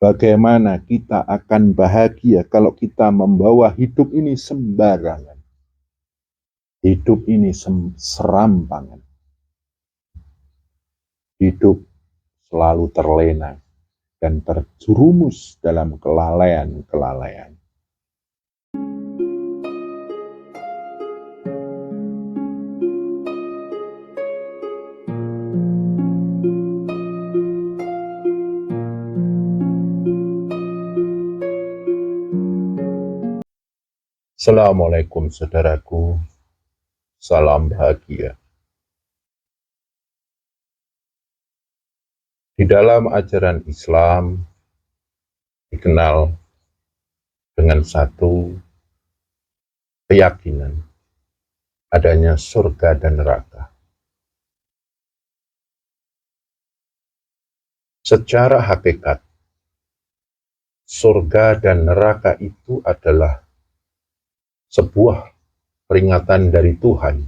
Bagaimana kita akan bahagia kalau kita membawa hidup ini sembarangan. Hidup ini serampangan. Hidup selalu terlena dan terjerumus dalam kelalaian-kelalaian. Assalamualaikum saudaraku, salam bahagia. Di dalam ajaran Islam dikenal dengan satu keyakinan, adanya surga dan neraka. Secara hakikat, surga dan neraka itu adalah sebuah peringatan dari Tuhan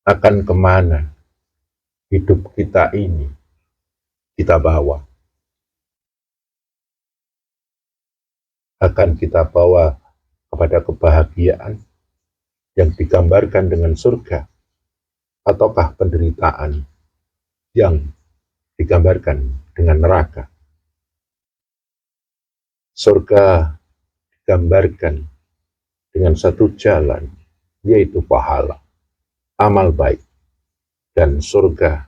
akan kemana hidup kita ini kita bawa. Akan kita bawa kepada kebahagiaan yang digambarkan dengan surga, ataukah penderitaan yang digambarkan dengan neraka. Surga digambarkan dengan satu jalan, yaitu pahala, amal baik, dan surga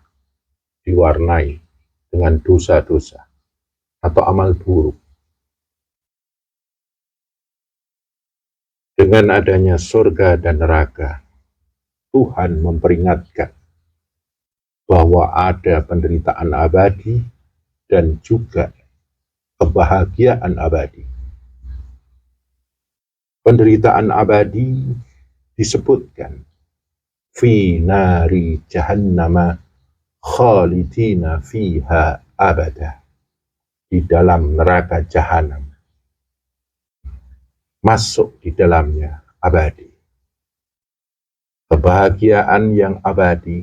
diwarnai dengan dosa-dosa atau amal buruk. Dengan adanya surga dan neraka, Tuhan memperingatkan bahwa ada penderitaan abadi dan juga kebahagiaan abadi. Penderitaan abadi disebutkan fi nari jahannama khalidina fiha abada, di dalam neraka jahanam, masuk di dalamnya abadi. Kebahagiaan yang abadi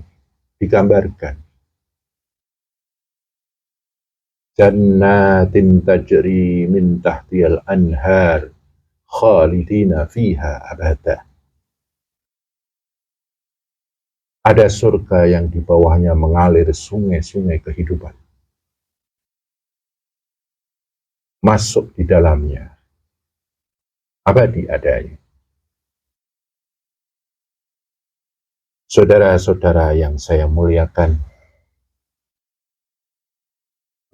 digambarkan jannatin tajri min tahtiyal anhar khalidina fiha abada. Ada surga yang di bawahnya mengalir sungai-sungai kehidupan. Masuk di dalamnya abadi adanya. Saudara-saudara yang saya muliakan,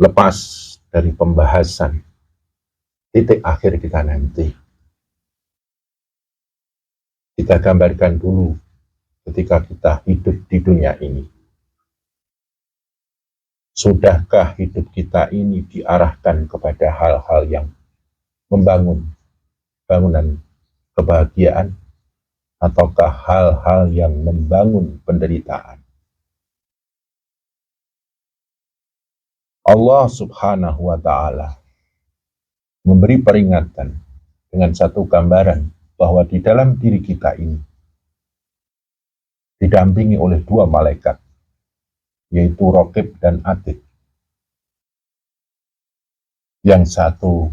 lepas dari pembahasan titik akhir kita nanti, kita gambarkan dulu ketika kita hidup di dunia ini. Sudahkah hidup kita ini diarahkan kepada hal-hal yang membangun bangunan kebahagiaan, ataukah hal-hal yang membangun penderitaan? Allah Subhanahu wa Ta'ala memberi peringatan dengan satu gambaran bahwa di dalam diri kita ini didampingi oleh dua malaikat, yaitu Raqib dan Atid. Yang satu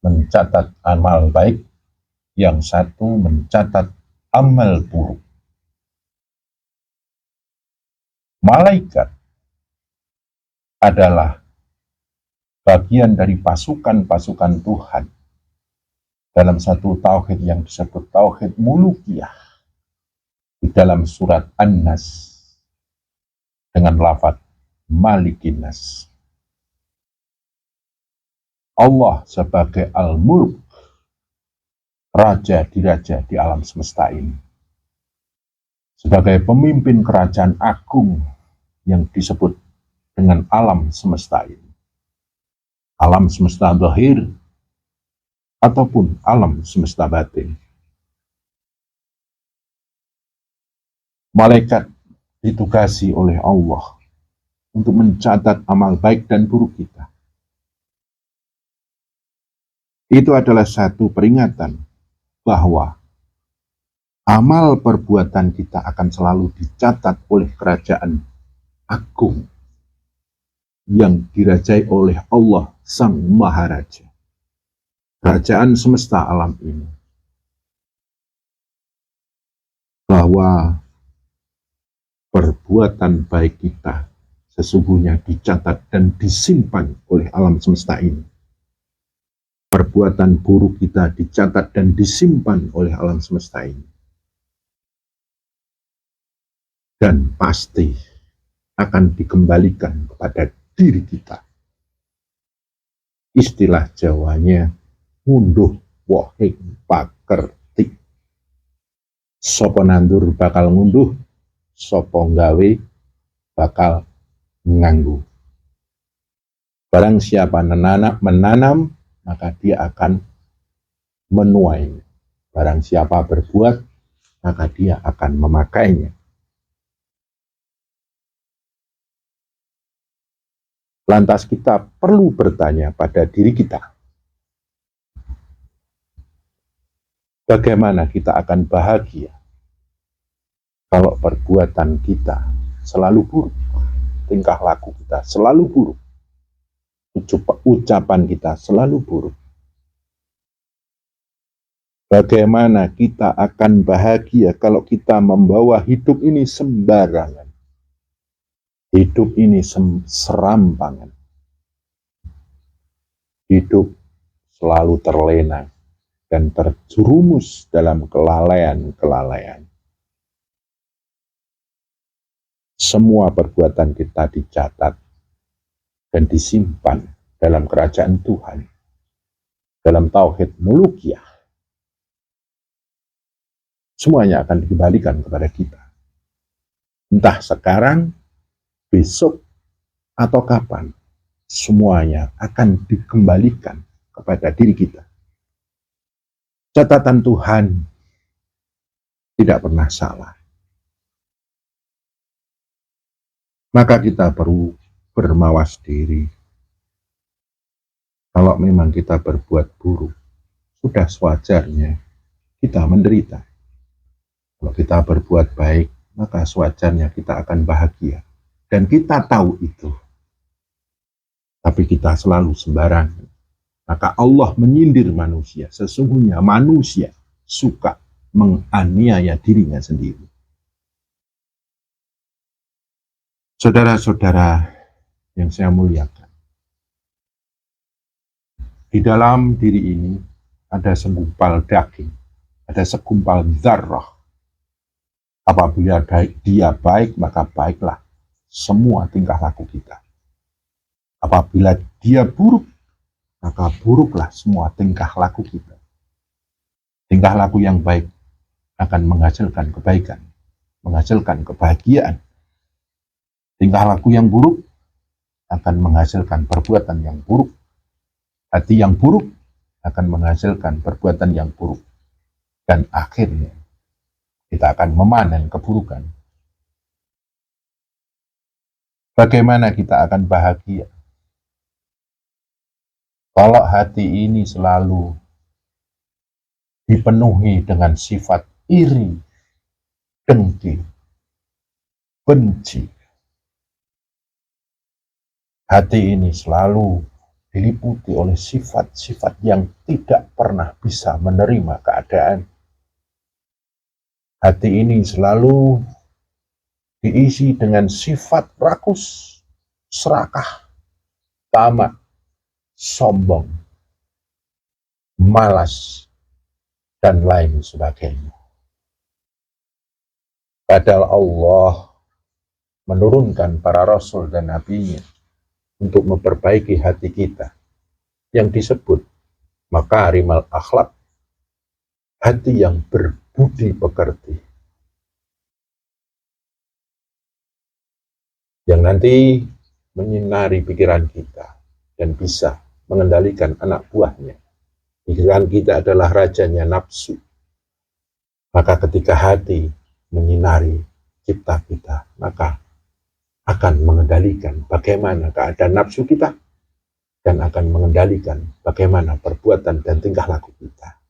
mencatat amal baik, yang satu mencatat amal buruk. Malaikat adalah bagian dari pasukan-pasukan Tuhan dalam satu tauhid yang disebut tauhid mulukiyah di dalam surat An-Nas dengan lafaz Malikin Nas. Allah sebagai Al-Mulk, raja diraja di alam semesta ini, sebagai pemimpin kerajaan agung yang disebut dengan alam semesta ini, alam semesta zahir ataupun alam semesta batin. Malaikat ditugasi oleh Allah untuk mencatat amal baik dan buruk kita. Itu adalah satu peringatan bahwa amal perbuatan kita akan selalu dicatat oleh kerajaan agung yang dirajai oleh Allah Sang Maharaja, kerajaan semesta alam ini, bahwa perbuatan baik kita sesungguhnya dicatat dan disimpan oleh alam semesta ini. Perbuatan buruk kita dicatat dan disimpan oleh alam semesta ini. Dan pasti akan dikembalikan kepada diri kita. Istilah Jawanya, ngunduh wohing pakerti. Sopo nandur bakal ngunduh, sopo nggawe bakal nganggu. Barang siapa menanam, maka dia akan menuai. Barang siapa berbuat, maka dia akan memakainya. Lantas kita perlu bertanya pada diri kita, bagaimana kita akan bahagia kalau perbuatan kita selalu buruk, tingkah laku kita selalu buruk, ucapan kita selalu buruk. Bagaimana kita akan bahagia kalau kita membawa hidup ini sembarangan, hidup ini serampangan, hidup selalu terlena dan terjerumus dalam kelalaian-kelalaian. Semua perbuatan kita dicatat dan disimpan dalam kerajaan Tuhan, dalam tauhid mulukiyah. Semuanya akan dikembalikan kepada kita. Entah sekarang, besok, atau kapan, semuanya akan dikembalikan kepada diri kita. Catatan Tuhan tidak pernah salah. Maka kita perlu bermawas diri. Kalau memang kita berbuat buruk, sudah sewajarnya kita menderita. Kalau kita berbuat baik, maka sewajarnya kita akan bahagia. Dan kita tahu itu. Tapi kita selalu sembarangan. Maka Allah menyindir manusia. Sesungguhnya manusia suka menganiaya dirinya sendiri. Saudara-saudara yang saya muliakan, di dalam diri ini ada segumpal daging, ada segumpal dzarrah. Apabila dia baik, maka baiklah semua tingkah laku kita. Apabila dia buruk, maka buruklah semua tingkah laku kita. Tingkah laku yang baik akan menghasilkan kebaikan, menghasilkan kebahagiaan. Tingkah laku yang buruk akan menghasilkan perbuatan yang buruk. Hati yang buruk akan menghasilkan perbuatan yang buruk. Dan akhirnya kita akan memanen keburukan. Bagaimana kita akan bahagia kalau hati ini selalu dipenuhi dengan sifat iri, dengki, benci. Hati ini selalu diliputi oleh sifat-sifat yang tidak pernah bisa menerima keadaan. Hati ini selalu diisi dengan sifat rakus, serakah, tamak, sombong, malas, dan lain sebagainya. Padahal Allah menurunkan para rasul dan nabinya untuk memperbaiki hati kita yang disebut makarimal akhlak, hati yang berbudi pekerti, yang nanti menyinari pikiran kita dan bisa mengendalikan anak buahnya. Pikiran kita adalah rajanya nafsu. Maka ketika hati menyinari cipta kita, maka akan mengendalikan bagaimana keadaan nafsu kita dan akan mengendalikan bagaimana perbuatan dan tingkah laku kita.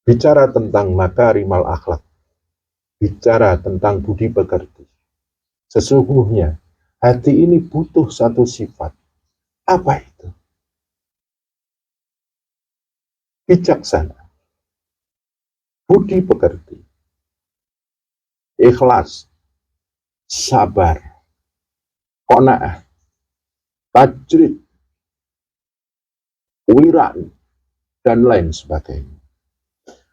Bicara tentang makarimal akhlak, bicara tentang budi pekerti. Sesungguhnya hati ini butuh satu sifat. Apa itu? Bijaksana, budi pekerti, ikhlas, sabar, qanaah, tajrid, wira'u, dan lain sebagainya.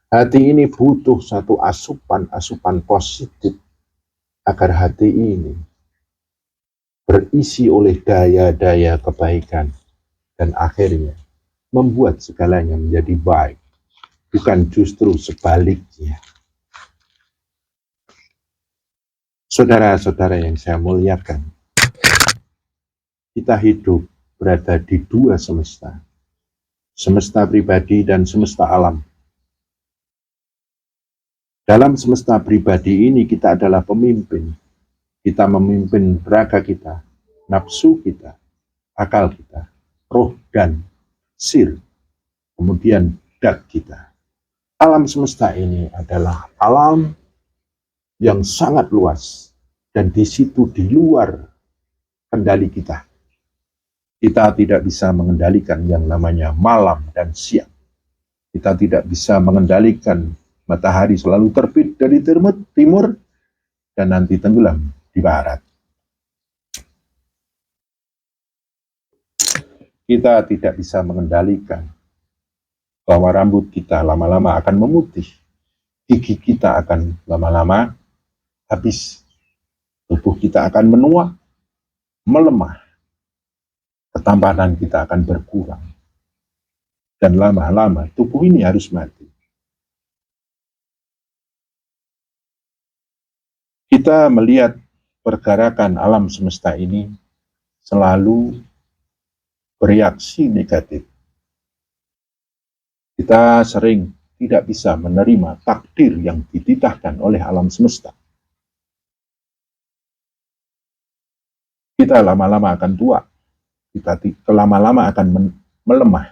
Hati ini butuh satu asupan positif agar hati ini berisi oleh daya-daya kebaikan dan akhirnya membuat segalanya menjadi baik, bukan justru sebaliknya. Saudara-saudara yang saya muliakan, kita hidup berada di dua semesta, semesta pribadi dan semesta alam. Dalam semesta pribadi ini kita adalah pemimpin. Kita memimpin raga kita, nafsu kita, akal kita, roh dan sir, kemudian dak kita. Alam semesta ini adalah alam yang sangat luas dan di situ di luar kendali kita. Kita tidak bisa mengendalikan yang namanya malam dan siang. Kita tidak bisa mengendalikan matahari selalu terbit dari timur dan nanti tenggelam di barat. Kita tidak bisa mengendalikan bahwa rambut kita lama-lama akan memutih, gigi kita akan lama-lama habis, tubuh kita akan menua, melemah, ketampanan kita akan berkurang, dan lama-lama tubuh ini harus mati. Kita melihat pergerakan alam semesta ini selalu bereaksi negatif. Kita sering tidak bisa menerima takdir yang dititahkan oleh alam semesta. Kita lama-lama akan tua, kita lama-lama akan melemah.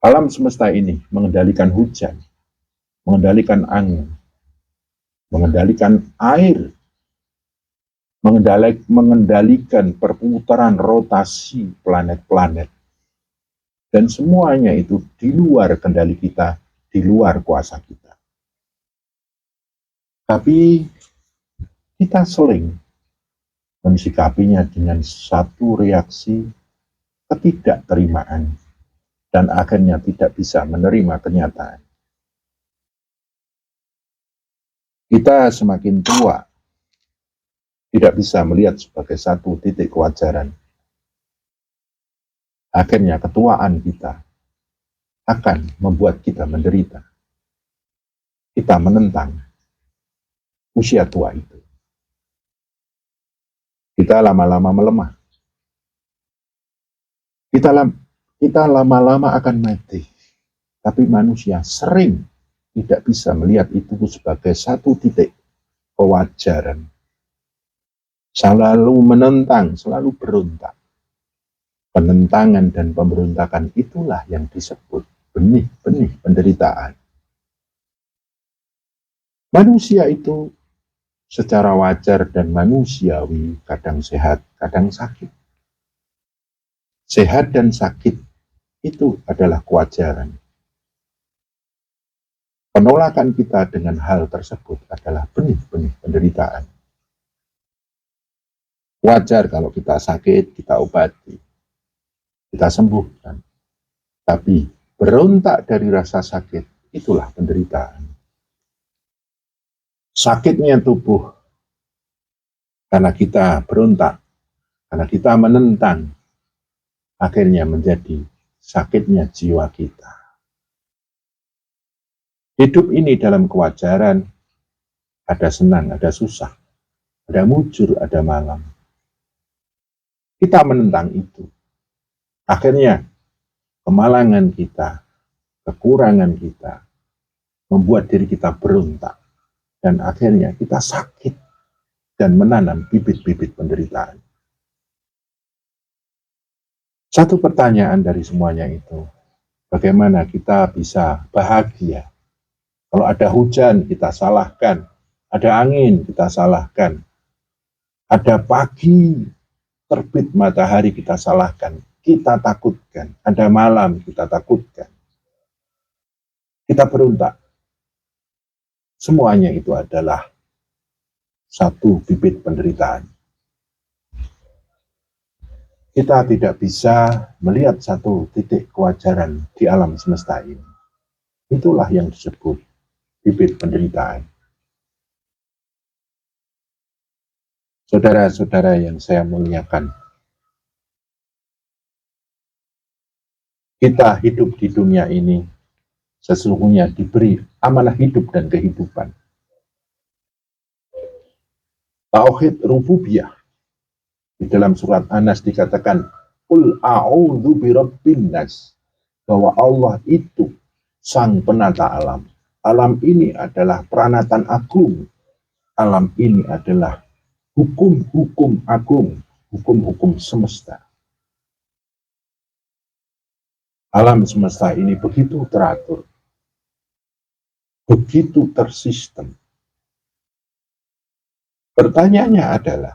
Alam semesta ini mengendalikan hujan, mengendalikan angin, mengendalikan air, mengendalikan perputaran rotasi planet-planet. Dan semuanya itu di luar kendali kita, di luar kuasa kita. Tapi kita sering mensikapinya dengan satu reaksi ketidakterimaan dan akhirnya tidak bisa menerima kenyataan. Kita semakin tua, tidak bisa melihat sebagai satu titik kewajaran. Akhirnya ketuaan kita akan membuat kita menderita. Kita menentang usia tua itu. Kita lama-lama melemah. Kita lama-lama akan mati. Tapi manusia sering tidak bisa melihat itu sebagai satu titik kewajaran. Selalu menentang, selalu berontak. Penentangan dan pemberontakan itulah yang disebut benih-benih penderitaan. Manusia itu secara wajar dan manusiawi kadang sehat, kadang sakit. Sehat dan sakit itu adalah kewajaran. Penolakan kita dengan hal tersebut adalah benih-benih penderitaan. Wajar kalau kita sakit, kita obati, kita sembuhkan. Tapi berontak dari rasa sakit, itulah penderitaan. Sakitnya tubuh karena kita berontak, karena kita menentang, akhirnya menjadi sakitnya jiwa kita. Hidup ini dalam kewajaran, ada senang, ada susah, ada mujur, ada malam. Kita menentang itu. Akhirnya kemalangan kita, kekurangan kita, membuat diri kita berontak. Dan akhirnya kita sakit dan menanam bibit-bibit penderitaan. Satu pertanyaan dari semuanya itu, bagaimana kita bisa bahagia Kalau ada hujan, kita salahkan. Ada angin, kita salahkan. Ada pagi, terbit matahari, kita salahkan. Kita takutkan. Ada malam, kita takutkan. Kita berontak. Semuanya itu adalah satu bibit penderitaan. Kita tidak bisa melihat satu titik kewajaran di alam semesta ini. Itulah yang disebut bibit penderitaan. Saudara-saudara yang saya muliakan, kita hidup di dunia ini sesungguhnya diberi amanah hidup dan kehidupan. Tauhid rububiyah. Di dalam surat An-Nas dikatakan, Qul a'udzu birabbin nas, bahwa Allah itu sang penata alam. Alam ini adalah peranatan agung. Alam ini adalah hukum-hukum agung, hukum-hukum semesta. Alam semesta ini begitu teratur, begitu tersistem. Pertanyaannya adalah,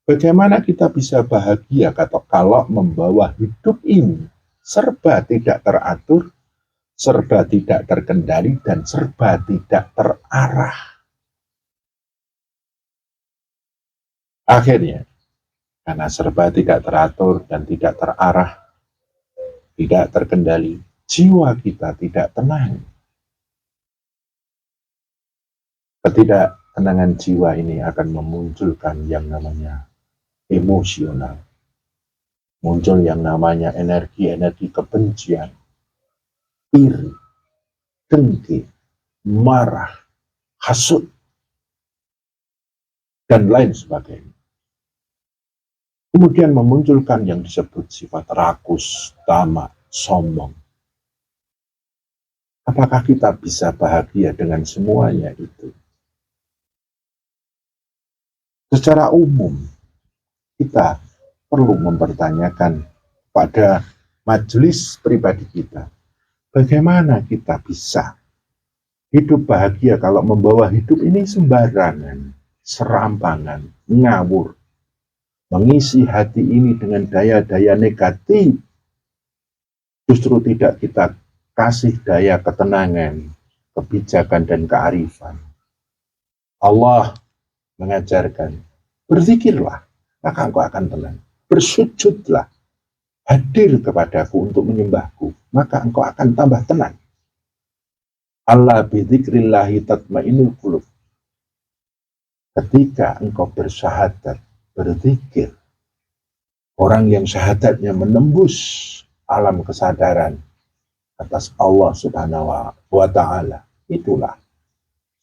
bagaimana kita bisa bahagia kalau membawa hidup ini serba tidak teratur, serba tidak terkendali, dan serba tidak terarah? Akhirnya, karena serba tidak teratur dan tidak terarah, tidak terkendali, jiwa kita tidak tenang. Ketidaktenangan jiwa ini akan memunculkan yang namanya emosional. Muncul yang namanya energi-energi kebencian, iri, dengki, marah, hasut, dan lain sebagainya. Kemudian memunculkan yang disebut sifat rakus, tamak, sombong. Apakah kita bisa bahagia dengan semuanya itu? Secara umum, kita perlu mempertanyakan pada majelis pribadi kita, bagaimana kita bisa hidup bahagia kalau membawa hidup ini sembarangan, serampangan, ngawur, mengisi hati ini dengan daya-daya negatif, justru tidak kita kasih daya ketenangan, kebijakan, dan kearifan. Allah mengajarkan, berzikirlah, maka engkau akan tenang. Bersujudlah, hadir kepadaku untuk menyembahku, maka engkau akan tambah tenang. Allah bidzikrillahi tatmainnul qulub. Ketika engkau bersyahadat, berzikir, orang yang syahadatnya menembus alam kesadaran atas Allah Subhanahu wa Ta'ala, itulah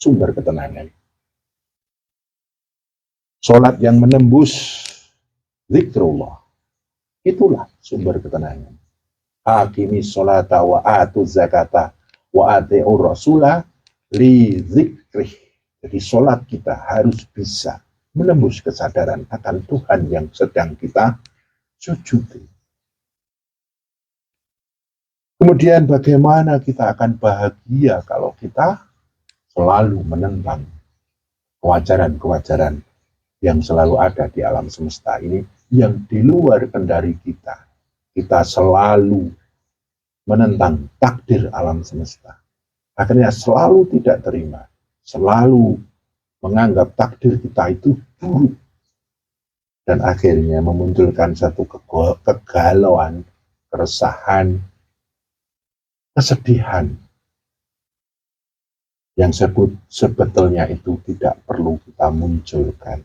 sumber ketenangan. Salat yang menembus zikrullah, itulah sumber ketenangan. Aqimis sholata wa atuz zakata wa ati'ur rasula li zikrih. Jadi salat kita harus bisa menembus kesadaran akan Tuhan yang sedang kita sujudi. Kemudian bagaimana kita akan bahagia kalau kita selalu menentang kewajaran-kewajaran yang selalu ada di alam semesta ini, yang di luar kendali kita. Kita selalu menentang takdir alam semesta. Akhirnya selalu tidak terima, selalu menganggap takdir kita itu buruk. Dan akhirnya memunculkan satu kegalauan, keresahan, kesedihan, yang sebetulnya itu tidak perlu kita munculkan.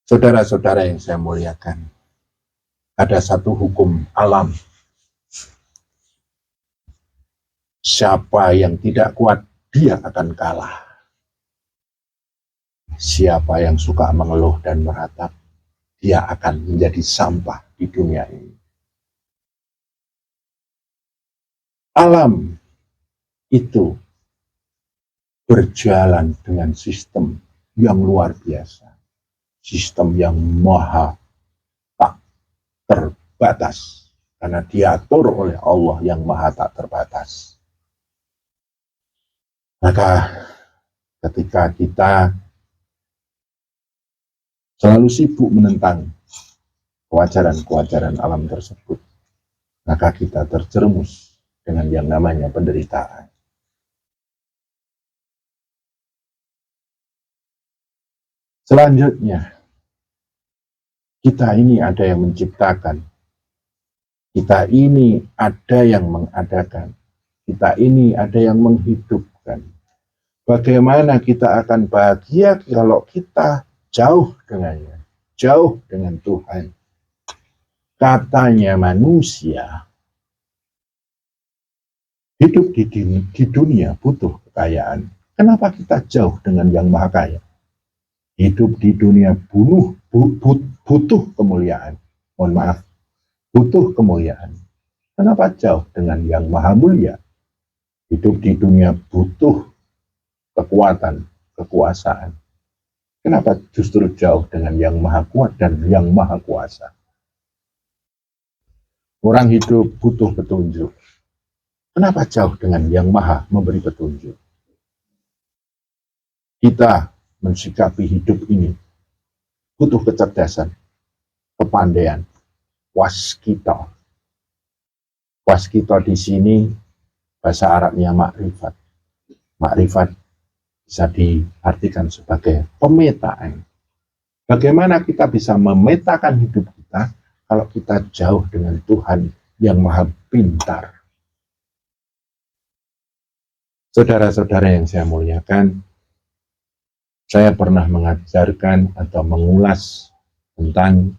Saudara-saudara yang saya muliakan, ada satu hukum alam. Siapa yang tidak kuat, dia akan kalah. Siapa yang suka mengeluh dan meratap, dia akan menjadi sampah di dunia ini. Alam itu berjalan dengan sistem yang luar biasa. Sistem yang maha tak terbatas. Karena diatur oleh Allah yang maha tak terbatas. Maka ketika kita selalu sibuk menentang kewajaran-kewajaran alam tersebut, maka kita terjerumus dengan yang namanya penderitaan. Selanjutnya, kita ini ada yang menciptakan, kita ini ada yang mengadakan, kita ini ada yang menghidupkan. Bagaimana kita akan bahagia kalau kita jauh dengannya, jauh dengan Tuhan? Katanya manusia hidup di dunia butuh kekayaan. Kenapa kita jauh dengan yang maha kaya? Hidup di dunia butuh kemuliaan. Mohon maaf, butuh kemuliaan. Kenapa jauh dengan yang maha mulia? Hidup di dunia butuh kekuatan, kekuasaan. Kenapa justru jauh dengan yang maha kuat dan yang maha kuasa? Orang hidup butuh petunjuk. Kenapa jauh dengan yang maha memberi petunjuk? Kita mensikapi hidup ini butuh kecerdasan, kepandaian, waskita. Waskita di sini bahasa Arabnya makrifat. Makrifat bisa diartikan sebagai pemetaan. Bagaimana kita bisa memetakan hidup kita kalau kita jauh dengan Tuhan yang maha pintar? Saudara-saudara yang saya muliakan, saya pernah mengajarkan atau mengulas tentang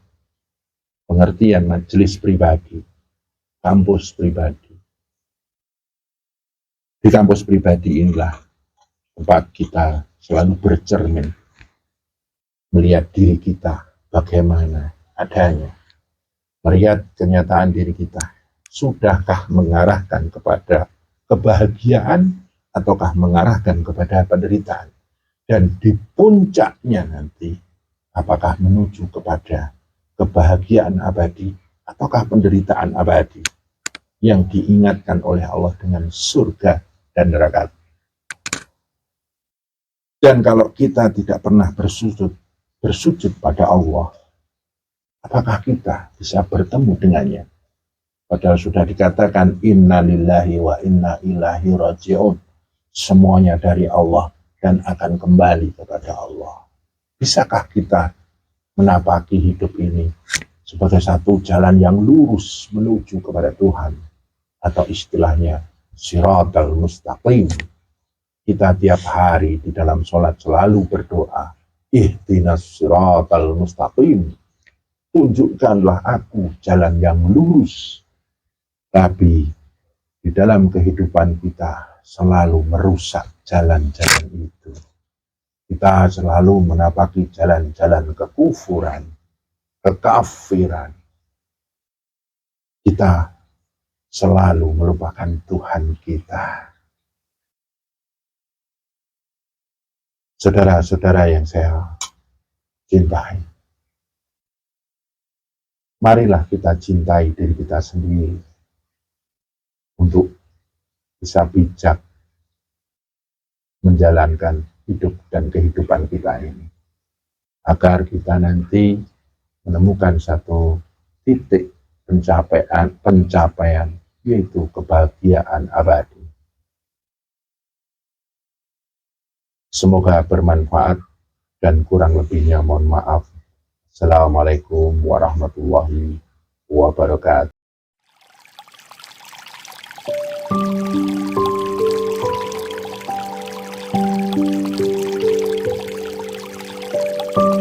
pengertian majelis pribadi, kampus pribadi. Di kampus pribadi inilah tempat kita selalu bercermin, melihat diri kita bagaimana adanya, melihat kenyataan diri kita, sudahkah mengarahkan kepada kebahagiaan ataukah mengarahkan kepada penderitaan? Dan di puncaknya nanti, apakah menuju kepada kebahagiaan abadi ataukah penderitaan abadi yang diingatkan oleh Allah dengan surga dan neraka. Dan kalau kita tidak pernah bersujud pada Allah, apakah kita bisa bertemu dengannya? Padahal sudah dikatakan inna lillahi wa inna ilaihi raji'un. Semuanya dari Allah dan akan kembali kepada Allah. Bisakah kita menapaki hidup ini sebagai satu jalan yang lurus menuju kepada Tuhan? Atau istilahnya siratal mustaqim. Kita tiap hari di dalam sholat selalu berdoa, ihdinas siratal mustaqim. Tunjukkanlah aku jalan yang lurus. Tapi di dalam kehidupan kita selalu merusak jalan-jalan itu. Kita selalu menapaki jalan-jalan kekufuran, kekafiran. Kita selalu melupakan Tuhan kita. Saudara-saudara yang saya cintai, marilah kita cintai diri kita sendiri untuk bisa bijak menjalankan hidup dan kehidupan kita ini, agar kita nanti menemukan satu titik pencapaian yaitu kebahagiaan abadi. Semoga bermanfaat dan kurang lebihnya mohon maaf. Assalamualaikum warahmatullahi wabarakatuh.